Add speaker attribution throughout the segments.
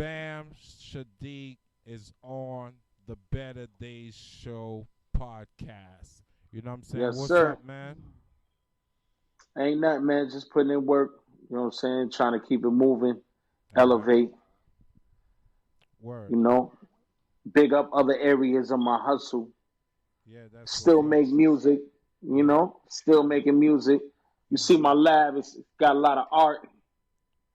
Speaker 1: Shabaam Sahdeeq is on the Better Days Show podcast. You know what I'm saying?
Speaker 2: Yes,
Speaker 1: What's
Speaker 2: sir.
Speaker 1: up, man?
Speaker 2: Ain't nothing, man. Just putting in work. You know what I'm saying? Trying to keep it moving,
Speaker 1: All right.
Speaker 2: elevate.
Speaker 1: Word.
Speaker 2: You know, big up other areas of my hustle.
Speaker 1: Yeah, that's
Speaker 2: Still
Speaker 1: what's up.
Speaker 2: make music.
Speaker 1: Yeah.
Speaker 2: Still making music. You see
Speaker 1: Mm-hmm.
Speaker 2: my lab. It's got a lot of art.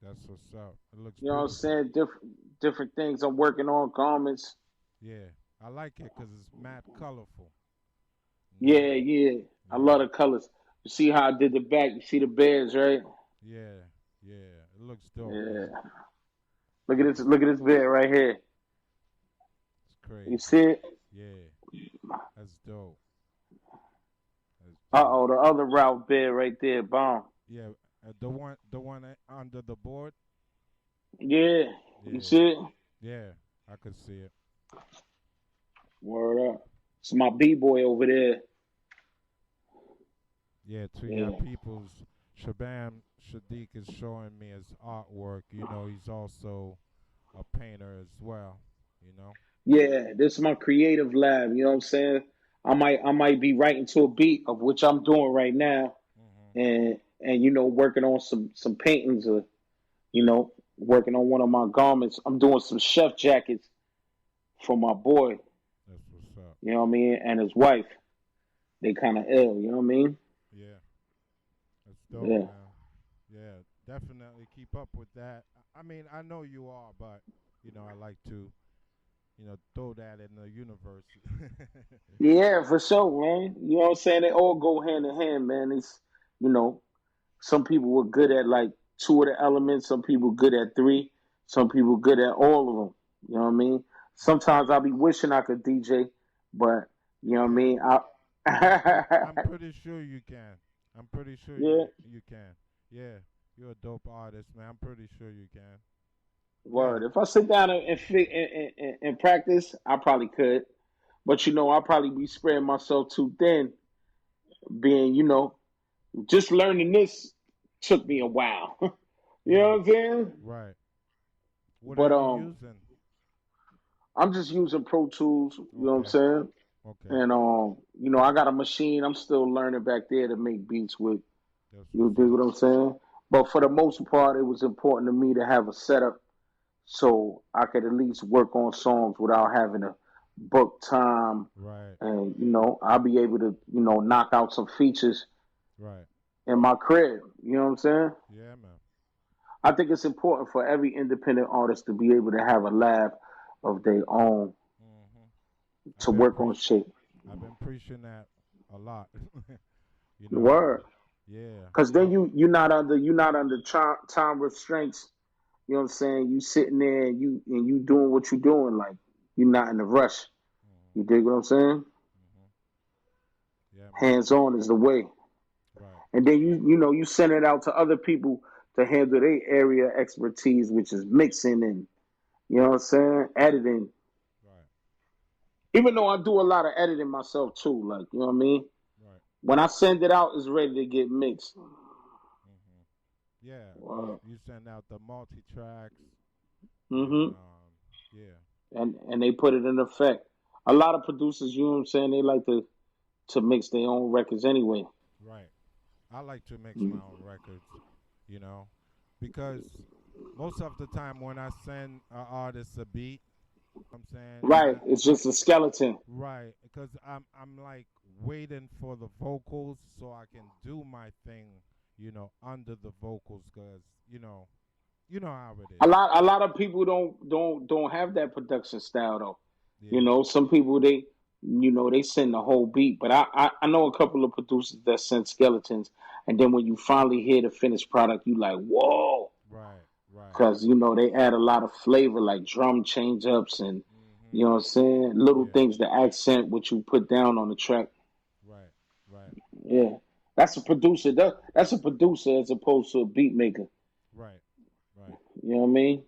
Speaker 1: That's what's up. It looks
Speaker 2: You know what I'm
Speaker 1: beautiful.
Speaker 2: saying? Different things I'm working on. Garments.
Speaker 1: Yeah. I like it because it's mad colorful. You know?
Speaker 2: Yeah, yeah. I
Speaker 1: Yeah.
Speaker 2: love the colors. You see how I did the back? You see the bears, right?
Speaker 1: Yeah. Yeah. It looks dope, man.
Speaker 2: Yeah. Look at
Speaker 1: It
Speaker 2: this.
Speaker 1: looks
Speaker 2: Look at this bear right here.
Speaker 1: it's
Speaker 2: You
Speaker 1: crazy.
Speaker 2: see it?
Speaker 1: Yeah. That's dope. That's
Speaker 2: Uh
Speaker 1: dope.
Speaker 2: oh, the other route bear right there. Bomb.
Speaker 1: Yeah. The one under the board.
Speaker 2: Yeah, you
Speaker 1: Yeah.
Speaker 2: see it?
Speaker 1: Yeah. I could see it.
Speaker 2: Word up. It's my b boy over there.
Speaker 1: Yeah, to your
Speaker 2: Yeah,
Speaker 1: peoples, Shabam Sahdeeq is showing me his artwork. You know, he's also a painter as well. You know.
Speaker 2: yeah. This is my creative lab. You know what I'm saying? I might be writing to a beat of which I'm doing right now,
Speaker 1: Hmm.
Speaker 2: and working on some paintings or working on one of my garments. I'm doing some chef jackets for my boy.
Speaker 1: That's what's up.
Speaker 2: You know what I mean? And his wife. They kind of ill. You know what I mean?
Speaker 1: Yeah, that's dope,
Speaker 2: Yeah.
Speaker 1: man. Yeah, definitely keep up with that. I mean, I know you are, but I like to, throw that in the universe.
Speaker 2: Yeah, for sure, man. You know what I'm saying? They all go hand in hand, man. It's you know, some people were good at like two of the elements, some people good at three, some people good at all of them. You know what I mean?
Speaker 1: Right.
Speaker 2: Sometimes I'll be wishing I could DJ, but you know
Speaker 1: You
Speaker 2: what I
Speaker 1: can.
Speaker 2: mean? I
Speaker 1: I'm pretty sure you can. I'm pretty sure
Speaker 2: Yeah,
Speaker 1: you can. Yeah, you're a dope artist, man. I'm pretty sure you can. Yeah.
Speaker 2: word. If I sit down and practice, I probably could. But I'll probably be spreading myself too thin, being, just learning this took me a while. You know
Speaker 1: Yeah.
Speaker 2: what I'm saying?
Speaker 1: Right. What are
Speaker 2: But
Speaker 1: you using?
Speaker 2: I'm just using Pro Tools. You know what I'm
Speaker 1: Okay.
Speaker 2: saying?
Speaker 1: Okay.
Speaker 2: And I got a machine. I'm still learning back there to make beats with.
Speaker 1: That's
Speaker 2: You
Speaker 1: what's
Speaker 2: dig
Speaker 1: up.
Speaker 2: what I'm saying? But for the most part, it was important to me to have a setup so I could at least work on songs without having to book time.
Speaker 1: Right.
Speaker 2: And I'll be able to knock out some features
Speaker 1: Right.
Speaker 2: in my crib. You know what I'm saying?
Speaker 1: Yeah, man.
Speaker 2: I think it's important for every independent artist to be able to have a lab of their own
Speaker 1: Hmm. I've
Speaker 2: to
Speaker 1: been
Speaker 2: work on
Speaker 1: preach.
Speaker 2: shit.
Speaker 1: I've been preaching that a lot. you know.
Speaker 2: Word,
Speaker 1: Yeah.
Speaker 2: because then you're not under time restraints. You know what I'm saying? You sitting there and you doing what you doing, like you're not in a rush. You
Speaker 1: Hmm.
Speaker 2: dig what I'm saying?
Speaker 1: Hmm. Yeah, man.
Speaker 2: Hands on is the way,
Speaker 1: Right.
Speaker 2: and then you send it out to other people to handle their area expertise, which is mixing and what I'm saying, editing.
Speaker 1: Right.
Speaker 2: Even though I do a lot of editing myself too, like you know what I mean.
Speaker 1: Right.
Speaker 2: When I send it out, it's ready to get mixed.
Speaker 1: Hmm. Yeah. You
Speaker 2: Wow.
Speaker 1: you send out the multi tracks and
Speaker 2: Mm-hmm.
Speaker 1: yeah.
Speaker 2: And they put it in effect. A lot of producers, you know what I'm saying, they like to mix their own records anyway.
Speaker 1: Right. I like to mix my
Speaker 2: Mm.
Speaker 1: own records, you know, because most of the time when I send an artist a beat, I'm saying
Speaker 2: Right. It's just a skeleton.
Speaker 1: right because I'm like waiting for the vocals so I can do my thing, under the vocals because you know how it
Speaker 2: A
Speaker 1: is.
Speaker 2: lot a lot of people don't have that production style though.
Speaker 1: Yeah.
Speaker 2: Some people they send the whole beat, but I know a couple of producers that send skeletons, and then when you finally hear the finished product, you like whoa,
Speaker 1: Right. Right.
Speaker 2: because they add a lot of flavor like drum change ups and
Speaker 1: Mhm.
Speaker 2: what I'm saying, little
Speaker 1: Yeah.
Speaker 2: things to accent what you put down on the track.
Speaker 1: Right. Right.
Speaker 2: Yeah, that's a producer. That's a producer as opposed to a beat maker.
Speaker 1: Right. Right.
Speaker 2: You know what I mean?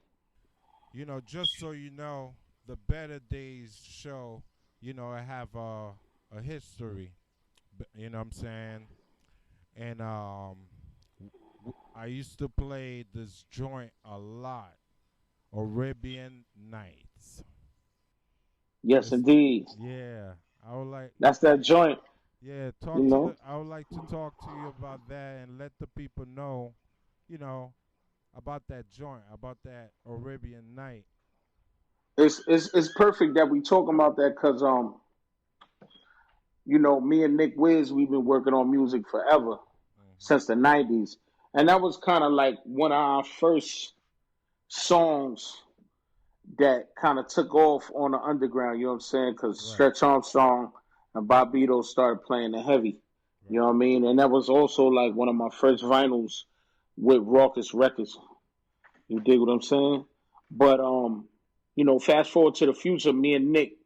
Speaker 1: Just so you know, the Better Days show, I have a history. You know what I'm saying? And I used to play this joint a lot. Arabian Nights.
Speaker 2: Yes,
Speaker 1: It's
Speaker 2: indeed.
Speaker 1: yeah. I would like
Speaker 2: That's
Speaker 1: to
Speaker 2: that joint.
Speaker 1: yeah
Speaker 2: You
Speaker 1: talk to the.
Speaker 2: know,
Speaker 1: I would like to talk to you about that and let the people know, you know, about that joint, about that Arabian Night.
Speaker 2: it's perfect that we talking about that because me and Nick Wiz, we've been working on music forever
Speaker 1: Hmm.
Speaker 2: since the '90s, and that was kind of like one of our first songs that kind of took off on the underground. You know what I'm saying? Because
Speaker 1: Right,
Speaker 2: Stretch Armstrong and Bobito started playing the heavy. You know
Speaker 1: right.
Speaker 2: what I mean? And that was also like one of my first vinyls with Rawkus Records. You dig what I'm saying? But fast forward to the future, me and Nick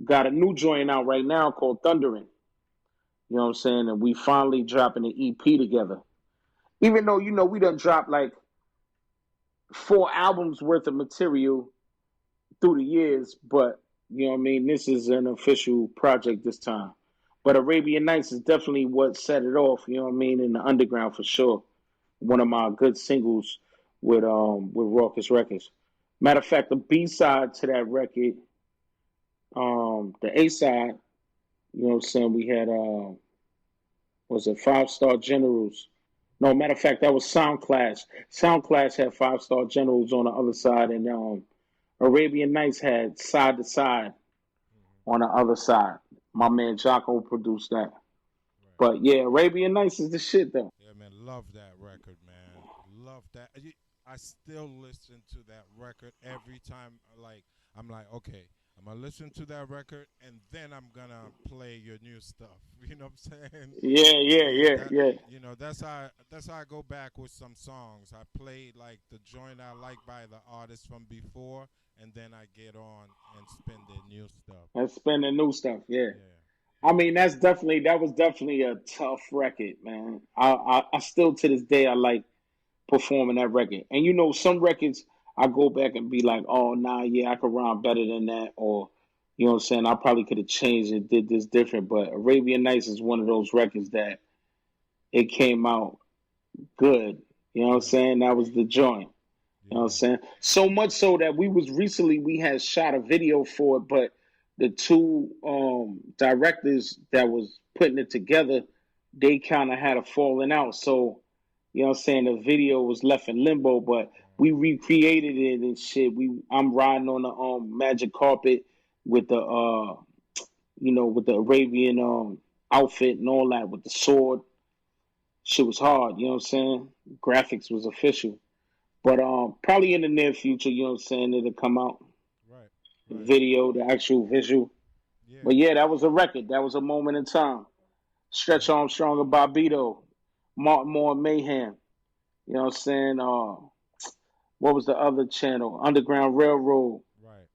Speaker 2: got a new joint out right now called Thundering. You know what I'm saying? And we finally dropping an EP together. Even though we done dropped like 4 albums worth of material through the years, but you know what I mean. This is an official project this time. But Arabian Nights is definitely what set it off. You know what I mean, in the underground for sure. One of my good singles with Rawkus Records. Matter of fact, the B side to that record, the A side, you know what I'm saying. We had was it 5 Star Generals? No, matter of fact, that was Sound Clash. Sound Clash had 5 Star Generals on the other side, and Arabian Nights had Side to Side
Speaker 1: Hmm.
Speaker 2: on the other side. My man Jocko produced that.
Speaker 1: Right.
Speaker 2: But yeah, Arabian Nights is the shit though.
Speaker 1: Yeah, man, love that record, man. Love that. I still listen to that record every time. Like I'm like, okay, I'm gonna listen to that record, and then I'm gonna play your new stuff. You know what I'm saying?
Speaker 2: Yeah, yeah,
Speaker 1: Yeah,
Speaker 2: yeah,
Speaker 1: that
Speaker 2: yeah.
Speaker 1: that's how I go back with some songs. I play like the joint I like by the artist from before, and then I get on and spin their new stuff.
Speaker 2: And spending new stuff. Yeah.
Speaker 1: Yeah,
Speaker 2: I
Speaker 1: yeah,
Speaker 2: mean, that was definitely a tough record, man. I still to this day I like performing that record. And some records I go back and be like, oh nah, yeah, I could rhyme better than that, or you know what I'm saying, I probably could have changed and did this different. But Arabian Nights is one of those records that it came out good. You know what I'm
Speaker 1: right,
Speaker 2: saying? That was the joint. You know what I'm
Speaker 1: yeah,
Speaker 2: saying? So much so that we had shot a video for it, but the two directors that was putting it together, they kind of had a falling out. So, you know what I'm saying, the video was left in limbo, but we recreated it and shit. I'm riding on the magic carpet with the with the Arabian outfit and all that with the sword. Shit was hard, you know what I'm saying? Graphics was official. But probably in the near future, you know what I'm saying, it'll come out.
Speaker 1: right,
Speaker 2: The
Speaker 1: right,
Speaker 2: video, the actual visual.
Speaker 1: yeah,
Speaker 2: But yeah, that was a record. That was a moment in time. Stretch
Speaker 1: yeah,
Speaker 2: Armstrong and Bobito, Martin Moore Mayhem. You know what I'm saying? What was the other channel? Underground Railroad.
Speaker 1: right,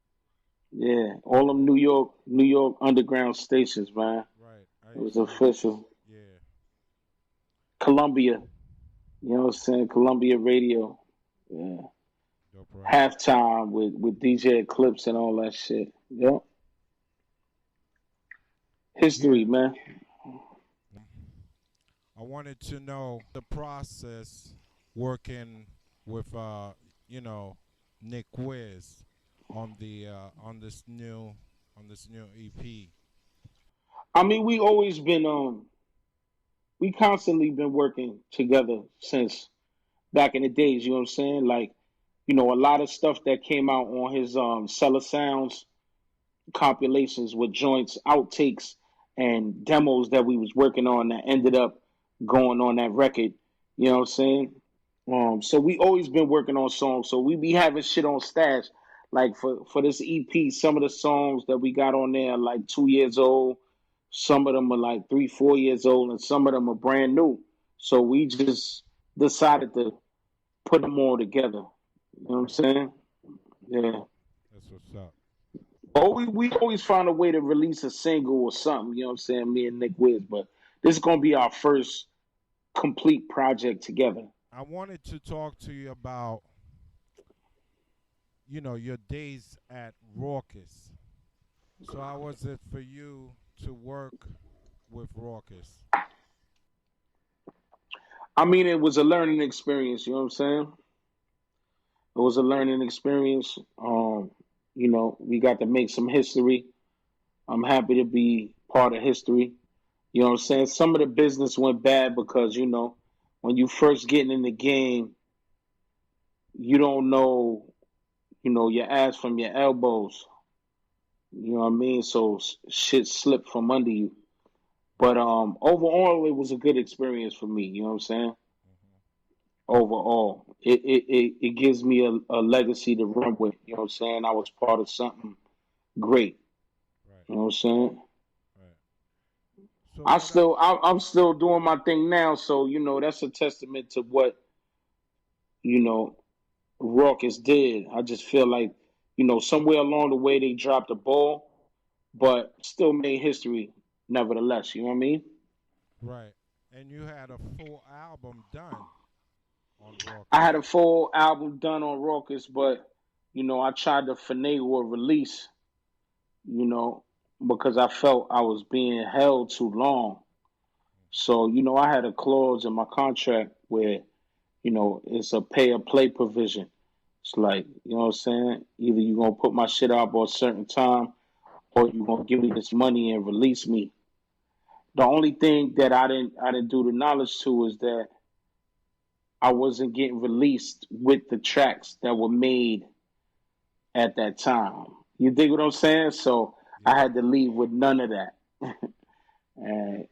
Speaker 2: Yeah, all them New York underground stations, man.
Speaker 1: right. I
Speaker 2: It was
Speaker 1: used to listen.
Speaker 2: official.
Speaker 1: Yeah,
Speaker 2: Columbia, you know what I'm saying? Columbia Radio. Yeah.
Speaker 1: dope record.
Speaker 2: Halftime with DJ Eclipse and all that shit. Yep.
Speaker 1: Yeah.
Speaker 2: History, man.
Speaker 1: I wanted to know the process working with you know, Nick Wiz on the on this new EP.
Speaker 2: I mean, we constantly been working together since back in the days, you know what I'm saying? Like, a lot of stuff that came out on his Cellar Sounds compilations with joints, outtakes, and demos that we was working on that ended up going on that record. You know what I'm saying? So we always been working on songs. So we be having shit on stash. Like for this EP, some of the songs that we got on there are like 2 years old. Some of them are like 3, 4 years old, and some of them are brand new. So we just decided to put them all together. You know what I'm saying? Yeah.
Speaker 1: That's what's up.
Speaker 2: But we always find a way to release a single or something, you know what I'm saying, me and Nick Wiz. But this is gonna be our first complete project together.
Speaker 1: I wanted to talk to you about, you know, your days at Rawkus. So how was it for you to work with Rawkus?
Speaker 2: I mean, it was a learning experience, you know what I'm saying? It was a learning experience. We got to make some history. I'm happy to be part of history. You know what I'm saying? Some of the business went bad because, when you first getting in the game, you don't know, your ass from your elbows. You know what I mean? So shit slipped from under you. But overall, it was a good experience for me. You know what I'm saying?
Speaker 1: Hmm.
Speaker 2: Overall, it gives me a legacy to run with. You know what I'm saying? I was part of something great.
Speaker 1: Right.
Speaker 2: You know what I'm saying?
Speaker 1: Right. So what I
Speaker 2: I'm still doing my thing now. So that's a testament to what you know Rawkus did. I just feel like somewhere along the way they dropped the ball, but still made history nevertheless. You know what I mean?
Speaker 1: right, and you had a full album done on
Speaker 2: I
Speaker 1: Rawkus.
Speaker 2: had a full album done on Rawkus, but I tried to finagle a release, you know, because I felt I was being held too long. So, I had a clause in my contract where, it's a pay or play provision. It's like, you know what I'm saying? Either you're gonna put my shit out by a certain time or you're gonna give me this money and release me. The only thing that I didn't do the knowledge to is that I wasn't getting released with the tracks that were made at that time. You dig what I'm saying? So I
Speaker 1: Yeah.
Speaker 2: had to leave with none of that. And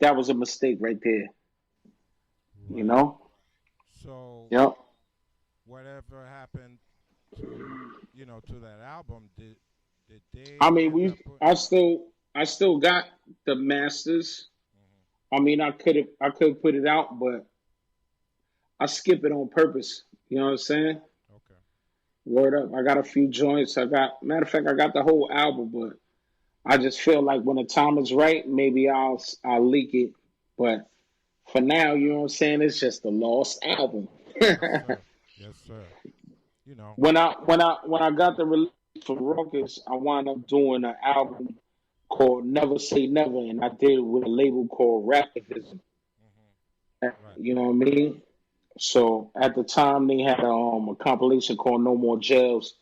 Speaker 2: that was a mistake right there. You
Speaker 1: Right.
Speaker 2: know?
Speaker 1: So
Speaker 2: Yep.
Speaker 1: whatever happened to to that album? Did
Speaker 2: I
Speaker 1: they
Speaker 2: mean,
Speaker 1: end up put?
Speaker 2: I still got the masters.
Speaker 1: Hmm.
Speaker 2: I mean, I could put it out, but I skip it on purpose. You know what I'm saying?
Speaker 1: Okay.
Speaker 2: Word up. I got a few joints. Matter of fact, I got the whole album, but I just feel like when the time is right, maybe I'll leak it. But for now, you know what I'm saying? It's just a lost album.
Speaker 1: Yes, sir. Yes, sir. You know.
Speaker 2: when I got the release for Rawkus, I wound up doing an album called Never Say Never, and I did it with a label called Raptivism.
Speaker 1: Hmm. Right.
Speaker 2: You know what I mean? So at the time, they had a compilation called No More Jails.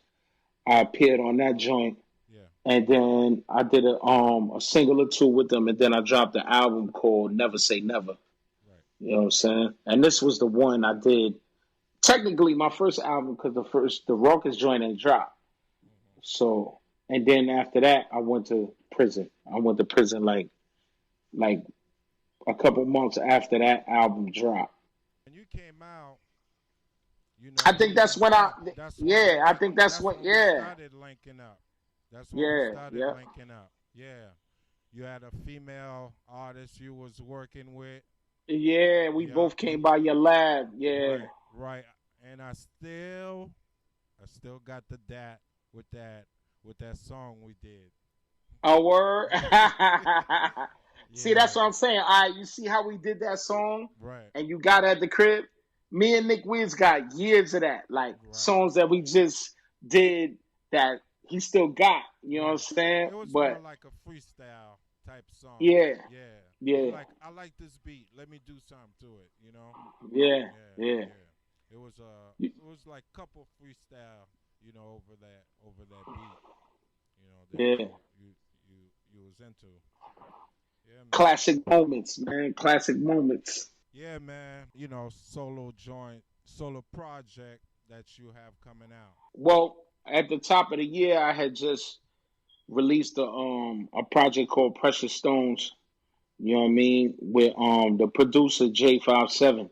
Speaker 2: I appeared on that joint,
Speaker 1: Yeah.
Speaker 2: and then I did a single or two with them, and then I dropped an album called Never Say Never.
Speaker 1: Right.
Speaker 2: You know what I'm saying? And this was the one I did. Technically, my first album because the Rawkus joint ain't dropped.
Speaker 1: Hmm.
Speaker 2: So, and then after that, I went to prison. I went to prison like a couple months after that album dropped.
Speaker 1: When you came out,
Speaker 2: I
Speaker 1: we
Speaker 2: think that's
Speaker 1: didn't
Speaker 2: when
Speaker 1: start. That's when
Speaker 2: yeah, I
Speaker 1: we.
Speaker 2: think that's
Speaker 1: That's
Speaker 2: when,
Speaker 1: when we
Speaker 2: yeah,
Speaker 1: started linking up. That's when we
Speaker 2: yeah,
Speaker 1: started
Speaker 2: yeah,
Speaker 1: linking up. Yeah. You had a female artist you was working with.
Speaker 2: yeah. We
Speaker 1: Yeah.
Speaker 2: both came by your lab. Yeah.
Speaker 1: Right. Right. And I still got the dat with that song we did.
Speaker 2: A word. See, that's
Speaker 1: Yeah.
Speaker 2: what I'm saying. All right, you see how we did that song,
Speaker 1: Right.
Speaker 2: and you got at the crib. Me and Nick Wiz got years of that, like
Speaker 1: Right.
Speaker 2: songs that we just did that he still got. You know what I'm
Speaker 1: Right.
Speaker 2: saying?
Speaker 1: It was more
Speaker 2: But
Speaker 1: like a freestyle type song.
Speaker 2: yeah,
Speaker 1: Yeah. You
Speaker 2: yeah,
Speaker 1: like I like this beat. Let me do something to it.
Speaker 2: yeah,
Speaker 1: Yeah,
Speaker 2: yeah,
Speaker 1: yeah. It was like couple freestyle, over that beat, that
Speaker 2: yeah.
Speaker 1: you was into. Yeah, man.
Speaker 2: Classic moments, man. Classic moments.
Speaker 1: Yeah, man. Solo project that you have coming out.
Speaker 2: Well, at the top of the year, I had just released a project called Precious Stones. You know what I mean? With the producer J57,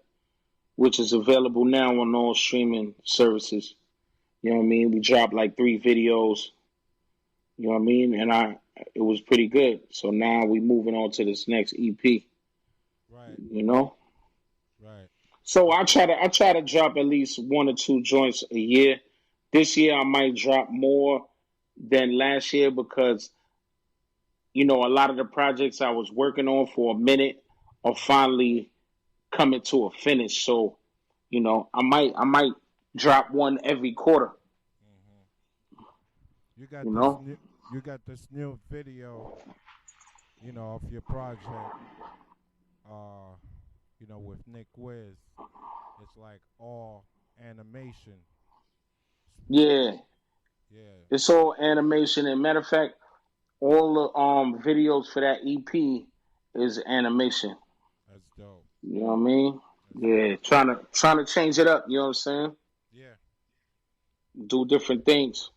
Speaker 2: which is available now on all streaming services. You know what I mean? We dropped like 3 videos. You know what I mean? And it was pretty good. So now we moving on to this next EP.
Speaker 1: Right,
Speaker 2: You know?
Speaker 1: right.
Speaker 2: So
Speaker 1: Uh,
Speaker 2: I try to drop at least 1 or 2 joints a year. This year I might drop more than last year because a lot of the projects I was working on for a minute are
Speaker 1: mhm,
Speaker 2: finally coming to a finish. So, I might drop one every quarter,
Speaker 1: mhm. You got
Speaker 2: you
Speaker 1: this
Speaker 2: know?
Speaker 1: new. You got this new video, of your project. Uh, with Nick Wiz. It's like all. animation.
Speaker 2: Yeah,
Speaker 1: Yeah,
Speaker 2: it's all animation. And matter of fact, all the videos for that EP is animation.
Speaker 1: that's dope.
Speaker 2: You know what I mean?
Speaker 1: That's
Speaker 2: Yeah,
Speaker 1: dope.
Speaker 2: trying to change it up. You know what I'm saying?
Speaker 1: Yeah,
Speaker 2: Do different things.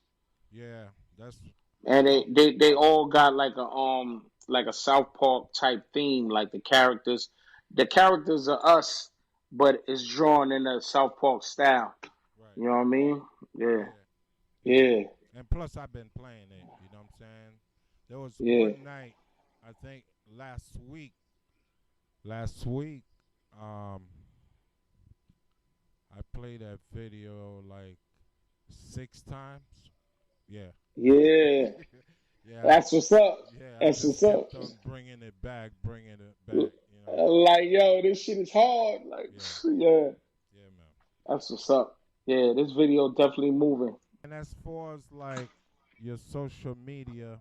Speaker 1: yeah. That's
Speaker 2: And
Speaker 1: well.
Speaker 2: they all got like a South Park type theme, like the characters are us, but it's drawn in a South Park style.
Speaker 1: Right.
Speaker 2: You know what I mean? Yeah,
Speaker 1: Yeah, yeah.
Speaker 2: yeah,
Speaker 1: And plus, I've been playing it. You know what I'm saying? There was
Speaker 2: yeah,
Speaker 1: one night, I think last week. Last week, um, I played that video like 6 times. Yeah,
Speaker 2: yeah.
Speaker 1: yeah,
Speaker 2: That's what's up.
Speaker 1: yeah. I
Speaker 2: That's
Speaker 1: just
Speaker 2: what's up.
Speaker 1: kept on bringing it back. You know.
Speaker 2: Like, yo, this shit is hard. Like,
Speaker 1: Yeah,
Speaker 2: yeah,
Speaker 1: yeah, man.
Speaker 2: that's what's up. Yeah, this video definitely moving.
Speaker 1: And as far as like your social media,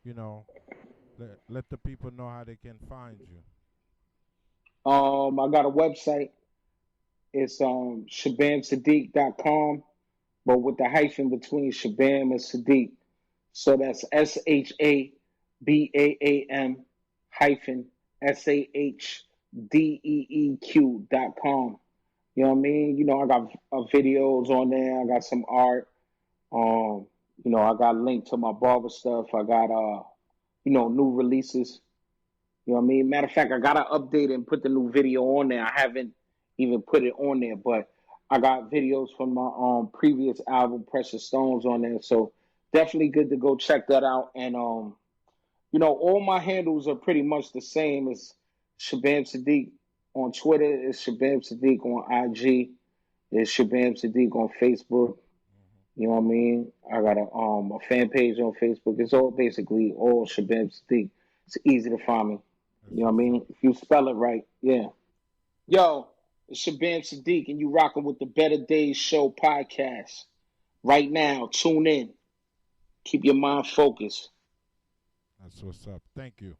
Speaker 1: you know, let the people know how they can find you.
Speaker 2: I got a website. It's shabamsadiq.com, but with the hyphen between Shabam and Sadiq. So that's SHABAAM hyphen SAHDEEQ.com. You know what I mean? You know, I got videos on there. I got some art. Um, I got linked to my barber stuff. I got new releases. You know what I mean? Matter of fact, I gotta update and put the new video on there. I haven't even put it on there, but I got videos from my previous album, Precious Stones, on there. So definitely good to go check that out. And all my handles are pretty much the same as Shabam Sadiq on Twitter. It's Shabam Sadiq on IG. It's Shabam Sadiq on Facebook.
Speaker 1: Hmm.
Speaker 2: You know what I mean? I got a fan page on Facebook. It's all basically all Shabam Sadiq. It's easy to find me. You
Speaker 1: That's
Speaker 2: know what I
Speaker 1: what's up.
Speaker 2: mean? If you spell it right, yeah. Yo, it's Shabam Sadiq, and you rocking with the Better Days Show podcast. Right now, tune in. Keep your mind focused.
Speaker 1: That's what's up. Thank you.